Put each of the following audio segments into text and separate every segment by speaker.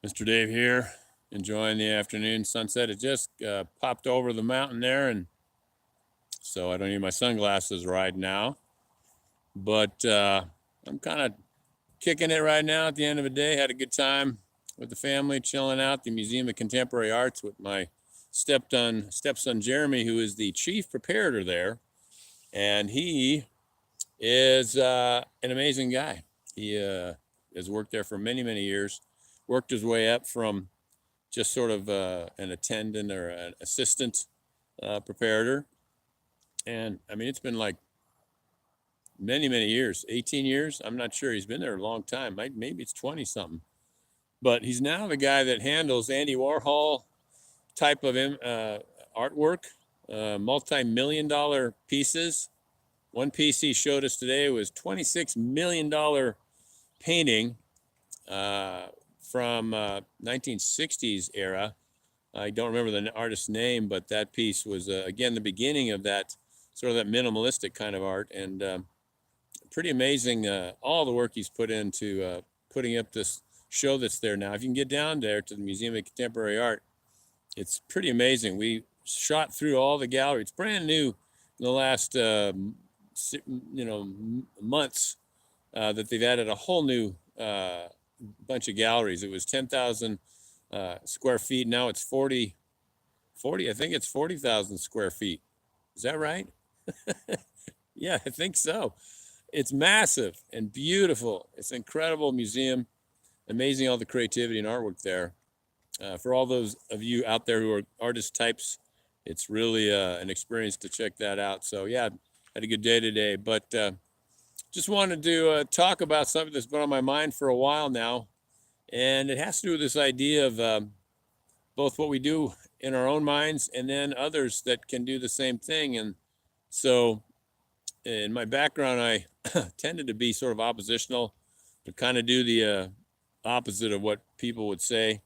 Speaker 1: Mr. Dave here, enjoying the afternoon sunset. It just popped over the mountain there, and so I don't need my sunglasses right now. But I'm kind of kicking it right now at the end of the day. Had a good time with the family, chilling out the Museum of Contemporary Arts with my stepson Jeremy, who is the chief preparator there, and he is an amazing guy. He has worked there for many, many years, worked his way up from just sort of an attendant or an assistant preparator. And I mean, it's been like many, many years, 18 years. I'm not sure. He's been there a long time. Maybe it's 20 something. But he's now the guy that handles Andy Warhol type of artwork, multi-million-dollar pieces. One piece he showed us today was $26 million painting uh, from 1960s era. I don't remember the artist's name, but that piece was again the beginning of that sort of that minimalistic kind of art, and pretty amazing. All the work he's put into putting up this show that's there now. If you can get down there to the Museum of Contemporary Art, it's pretty amazing. We shot through all the gallery. It's brand new in the last months that they've added a whole new bunch of galleries. It was 10,000 square feet. Now it's 40. I think it's 40,000 square feet. Is that right? Yeah, I think so. It's massive and beautiful. It's an incredible museum. Amazing all the creativity and artwork there. For all those of you out there who are artist types, it's really an experience to check that out. So yeah, had a good day today, but just wanted to talk about something that's been on my mind for a while now, and it has to do with this idea of both what we do in our own minds and then others that can do the same thing. And so, in my background, I tended to be sort of oppositional, to kind of do the opposite of what people would say.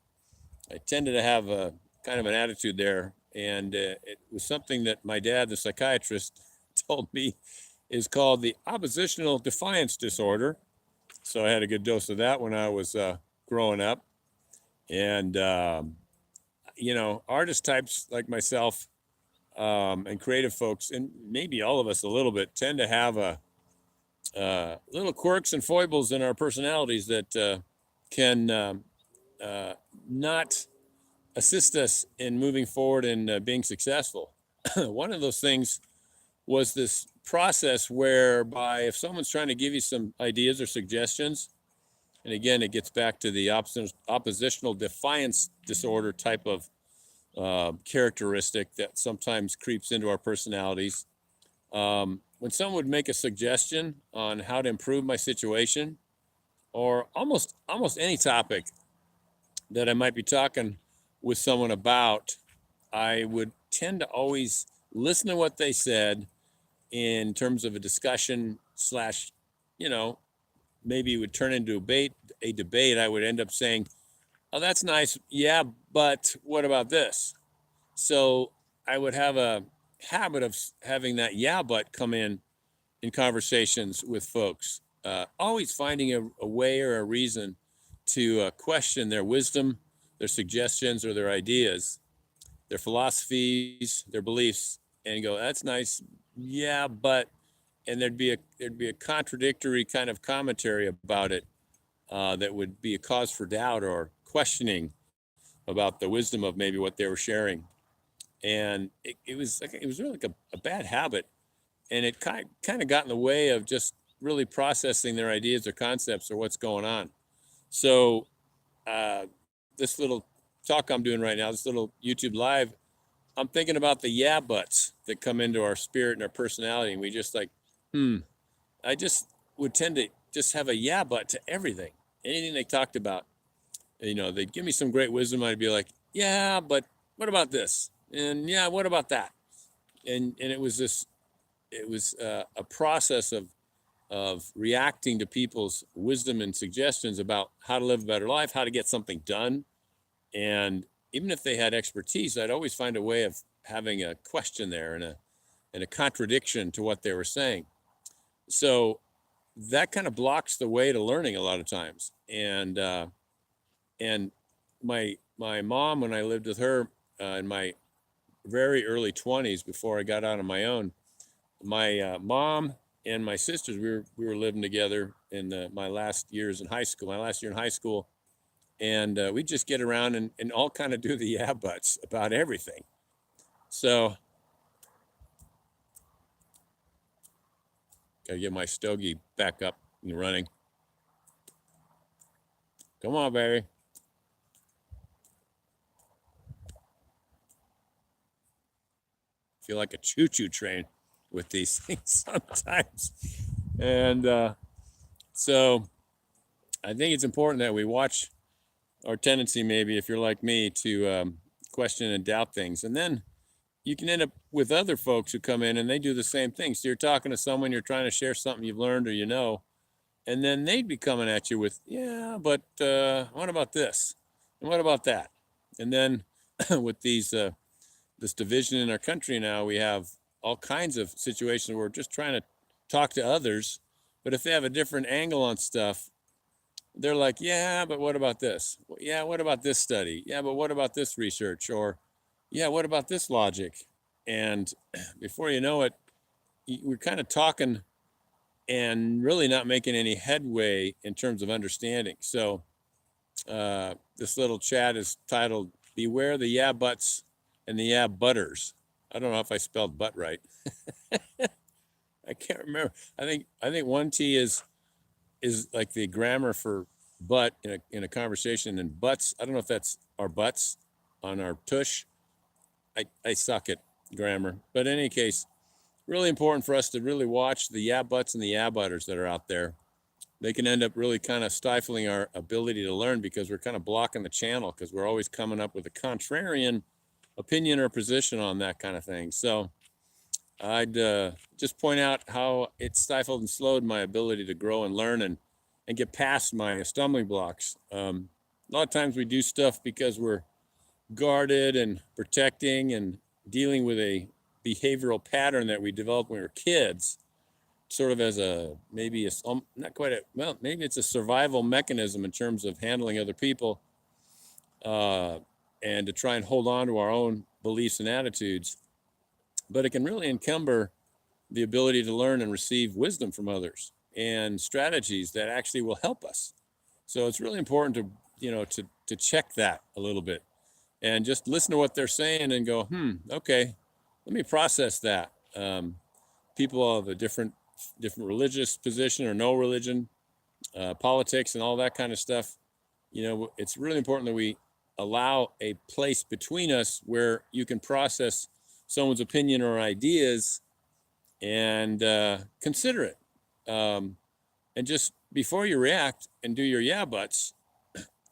Speaker 1: I tended to have a kind of an attitude there, and it was something that my dad, the psychiatrist, told me is called the oppositional defiance disorder. So I had a good dose of that when I was growing up, and artist types like myself and creative folks, and maybe all of us a little bit, tend to have a little quirks and foibles in our personalities that can not assist us in moving forward and being successful. One of those things was this process whereby if someone's trying to give you some ideas or suggestions, and again, it gets back to the oppositional defiance disorder type of characteristic that sometimes creeps into our personalities. When someone would make a suggestion on how to improve my situation, or almost any topic that I might be talking with someone about, I would tend to always listen to what they said in terms of a discussion slash, you know, maybe it would turn into a debate. I would end up saying, "Oh, that's nice. Yeah, but what about this?" So I would have a habit of having that "yeah, but" come in conversations with folks, always finding a way or a reason to question their wisdom, their suggestions, or their ideas, their philosophies, their beliefs, and go, "That's nice, yeah, but," and there'd be a contradictory kind of commentary about it that would be a cause for doubt or questioning about the wisdom of maybe what they were sharing. And it was really like a bad habit, and it kind of got in the way of just really processing their ideas or concepts or what's going on. So this little talk I'm doing right now, this little YouTube live, I'm thinking about the yeah buts that come into our spirit and our personality, and we just like, hmm. I just would tend to just have a yeah but to everything, anything they talked about. They'd give me some great wisdom. I'd be like, yeah, but what about this? And yeah, what about that? And it was a process of reacting to people's wisdom and suggestions about how to live a better life, how to get something done. And even if they had expertise, I'd always find a way of having a question there and a contradiction to what they were saying. So that kind of blocks the way to learning a lot of times. And my mom, when I lived with her in my very early 20s before I got out on my own, my mom and my sisters, we were living together in my last years in high school, my last year in high school, and we'd just get around and all kind of do the yeah buts about everything. So gotta get my stogie back up and running. Come on, baby. Feel like a choo-choo train with these things sometimes. And so I think it's important that we watch our tendency, maybe if you're like me, to question and doubt things. And then you can end up with other folks who come in and they do the same thing. So you're talking to someone, you're trying to share something you've learned or and then they'd be coming at you with, yeah, but what about this? And what about that? And then with this division in our country now, we have all kinds of situations where we're just trying to talk to others, but if they have a different angle on stuff, they're like, yeah, but what about this? Yeah, what about this study? Yeah, but what about this research? Or, yeah, what about this logic? And before you know it, we're kind of talking and really not making any headway in terms of understanding. So this little chat is titled "Beware the Yeah Buts and the Yeah Butters." I don't know if I spelled butt right. I can't remember. I think one T is like the grammar for butt in a conversation, and butts. I don't know if that's our butts on our tush. I suck at grammar, but in any case, really important for us to really watch the yeah butts and the yeah butters that are out there. They can end up really kind of stifling our ability to learn because we're kind of blocking the channel because we're always coming up with a contrarian opinion or position on that kind of thing. So I'd just point out how it stifled and slowed my ability to grow and learn and get past my stumbling blocks. A lot of times we do stuff because we're guarded and protecting and dealing with a behavioral pattern that we developed when we were kids, sort of as maybe not quite maybe it's a survival mechanism in terms of handling other people, and to try and hold on to our own beliefs and attitudes. But it can really encumber the ability to learn and receive wisdom from others and strategies that actually will help us. So it's really important to check that a little bit and just listen to what they're saying and go, okay, let me process that. People of a different religious position or no religion, politics and all that kind of stuff. It's really important that we allow a place between us where you can process someone's opinion or ideas and consider it. And just before you react and do your yeah buts,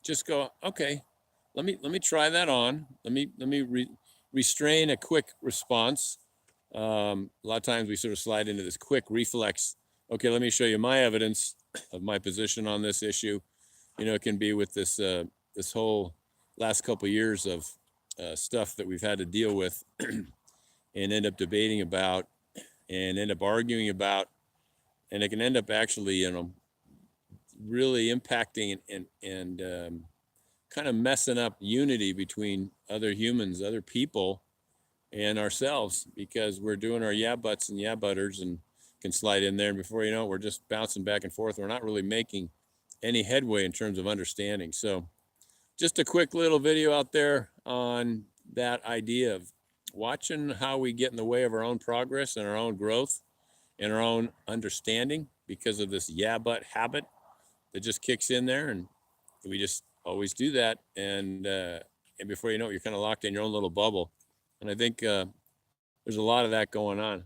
Speaker 1: just go, okay, let me try that on. Let me restrain a quick response. A lot of times we sort of slide into this quick reflex. Okay, let me show you my evidence of my position on this issue. It can be with this whole last couple of years of stuff that we've had to deal with and end up debating about and end up arguing about, and it can end up actually, really impacting and kind of messing up unity between other humans, other people, and ourselves because we're doing our yeah buts and yeah butters and can slide in there. And before you know it, we're just bouncing back and forth. We're not really making any headway in terms of understanding. So just a quick little video out there on that idea of watching how we get in the way of our own progress and our own growth and our own understanding because of this yeah but habit that just kicks in there, and we just always do that, and before you know it, you're kind of locked in your own little bubble. And I think there's a lot of that going on.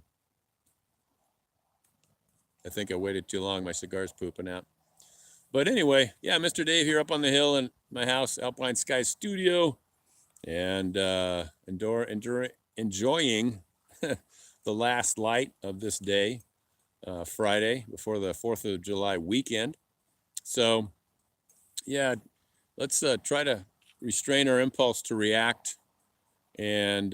Speaker 1: I think I waited too long. My cigar's pooping out. But anyway, yeah, Mr. Dave here up on the hill in my house, Alpine Sky Studio, and enjoying the last light of this day, Friday, before the 4th of July weekend. So, yeah, let's try to restrain our impulse to react and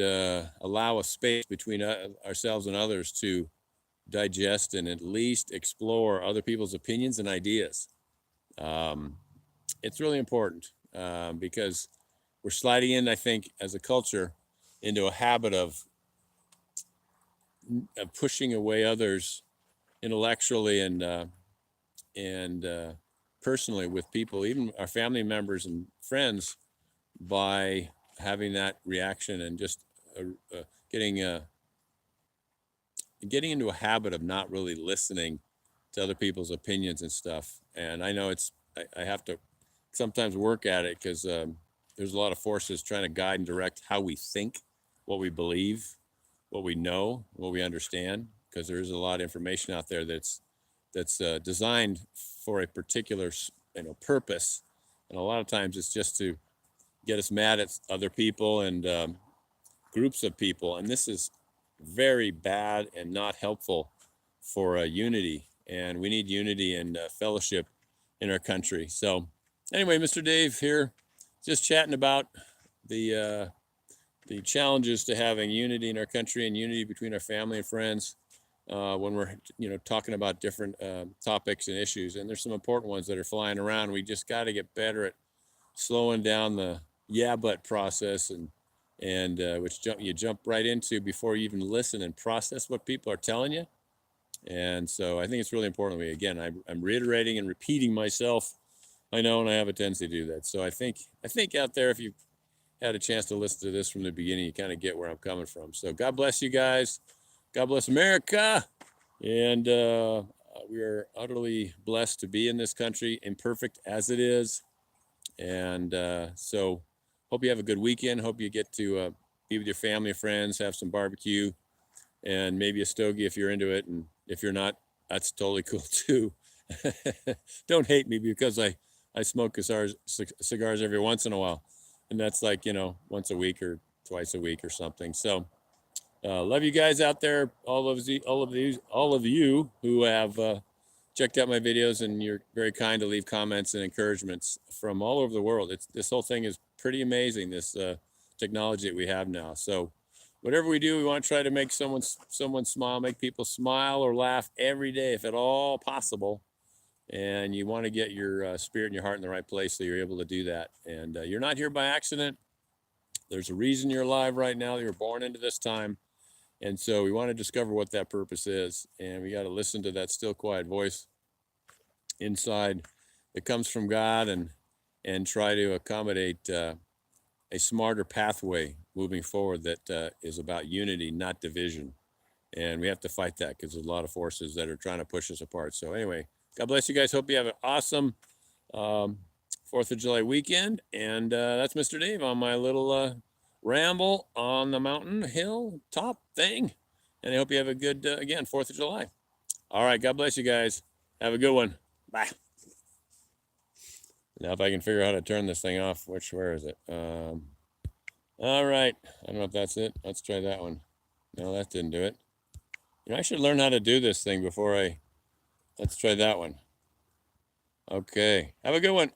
Speaker 1: allow a space between ourselves and others to digest and at least explore other people's opinions and ideas. It's really important because we're sliding in, I think, as a culture, into a habit of pushing away others intellectually and personally with people, even our family members and friends, by having that reaction and just getting into a habit of not really listening to other people's opinions and stuff. And I know I have to sometimes work at it because there's a lot of forces trying to guide and direct how we think, what we believe, what we know, what we understand, because there is a lot of information out there that's designed for a particular purpose, and a lot of times it's just to get us mad at other people and groups of people, and this is very bad and not helpful for unity, and we need unity and fellowship in our country. So anyway, Mr. Dave here, just chatting about the challenges to having unity in our country and unity between our family and friends when we're talking about different topics and issues. And there's some important ones that are flying around. We just got to get better at slowing down the yeah but process, and which you jump right into before you even listen and process what people are telling you. And so I think it's really important. Again, I'm reiterating and repeating myself. I know, and I have a tendency to do that. So I think out there, if you had a chance to listen to this from the beginning, you kind of get where I'm coming from. So God bless you guys. God bless America. And we are utterly blessed to be in this country, imperfect as it is. And so hope you have a good weekend. Hope you get to be with your family and friends, have some barbecue, and maybe a stogie if you're into it. And if you're not, that's totally cool too. Don't hate me because I smoke cigars every once in a while. And that's like, once a week or twice a week or something. So love you guys out there, all of you who have checked out my videos, and you're very kind to leave comments and encouragements from all over the world. This whole thing is pretty amazing, this technology that we have now. So whatever we do, we want to try to make someone smile, make people smile or laugh every day, if at all possible. And you want to get your spirit and your heart in the right place so you're able to do that. And you're not here by accident. There's a reason you're alive right now. You were born into this time. And so we want to discover what that purpose is. And we got to listen to that still, quiet voice inside that comes from God, and try to accommodate a smarter pathway moving forward that is about unity, not division. And we have to fight that because there's a lot of forces that are trying to push us apart. So anyway, God bless you guys. Hope you have an awesome 4th of July weekend. And that's Mr. Dave on my little ramble on the mountain hill top thing. And I hope you have a good, again, 4th of July. All right. God bless you guys. Have a good one. Bye. Now, if I can figure out how to turn this thing off, where is it? All right. I don't know if that's it. Let's try that one. No, that didn't do it. I should learn how to do this thing before let's try that one. Okay. Have a good one.